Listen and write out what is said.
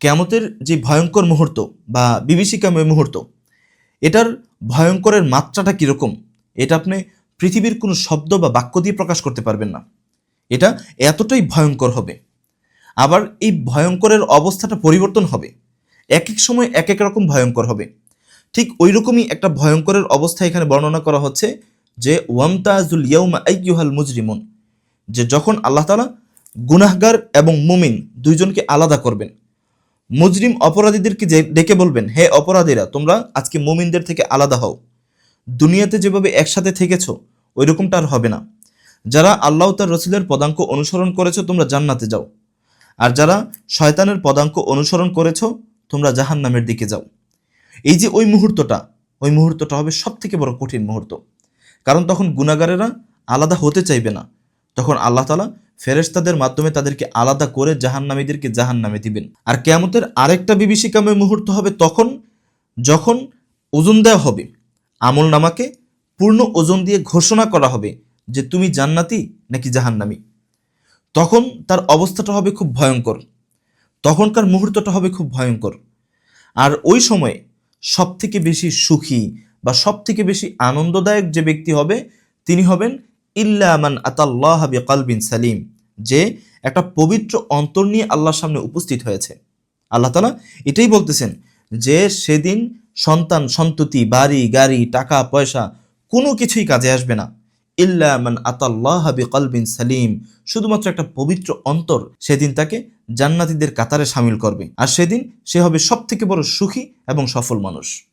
কিয়ামতের যে ভয়ঙ্কর মুহূর্ত বা বিভীষিকাময় মুহূর্ত, এটার ভয়ঙ্করের মাত্রাটা কীরকম এটা আপনি পৃথিবীর কোনো শব্দ বা বাক্য দিয়ে প্রকাশ করতে পারবেন না। এটা এতটাই ভয়ঙ্কর হবে। আবার এই ভয়ঙ্করের অবস্থাটা পরিবর্তন হবে, এক এক সময় এক এক রকম ভয়ঙ্কর হবে। ঠিক ওই রকমই একটা ভয়ঙ্করের অবস্থা এখানে বর্ণনা করা হচ্ছে যে ওয়ামতাজুল ইয়াউমা আইয়ুহাল মুজরিমুন, যে যখন আল্লাহ তাআলা গুনাহগার এবং মুমিন দুইজনকে আলাদা করবেন। মুজরিম অপরাধীদেরকে ডেকে বলবেন, হে অপরাধীরা, তোমরা আজকে মুমিনদের থেকে আলাদা হও। দুনিয়াতে যেভাবে একসাথে থেকেছো ওই রকমটা আর হবে না। যারা আল্লাহ তার রসুলের পদাঙ্ক অনুসরণ করেছো তোমরা জান্নাতে যাও, আর যারা শয়তানের পদাঙ্ক অনুসরণ করেছো তোমরা জাহান্নামের দিকে যাও। এই যে ওই মুহূর্তটা হবে সব থেকে বড় কঠিন মুহূর্ত। কারণ তখন গুনাহগারেরা আলাদা হতে চাইবে না। তখন আল্লাহ তাআলা ফেরেশতাদের মাধ্যমে তাদেরকে আলাদা করে জাহান্নামীদেরকে জাহান্নামে দিবেন। আর কিয়ামতের আরেকটা বিভীষিকাময় মুহূর্ত হবে তখন, যখন ওজন দেওয়া হবে আমল নামাকে, পূর্ণ ওজন দিয়ে ঘোষণা করা হবে যে তুমি জান্নাতি নাকি জাহান্নামী। তখন তার অবস্থাটা হবে খুব ভয়ঙ্কর, তখনকার মুহূর্তটা হবে খুব ভয়ঙ্কর। আর ওই সময়ে সব থেকে বেশি সুখী বা সব থেকে বেশি আনন্দদায়ক যে ব্যক্তি হবে তিনি হবেন ইল্লা মান আতাল্লাহ বিকলবিন সালিম, যে একটা পবিত্র অন্তর নিয়ে আল্লাহর সামনে উপস্থিত হয়েছে। আল্লাহ তাআলা এটাই বলতেছেন যে সেদিন সন্তান সন্ততি বাড়ি গাড়ি টাকা পয়সা কোনো কিছুই কাজে আসবে না। ইল্লা মান আতাল্লাহ বিকলবিন সালিম, শুধুমাত্র একটা পবিত্র অন্তর সেদিন তাকে জান্নাতীদের কাতারে শামিল করবে। আর সেদিন সে হবে সব থেকে বড় সুখী এবং সফল মানুষ।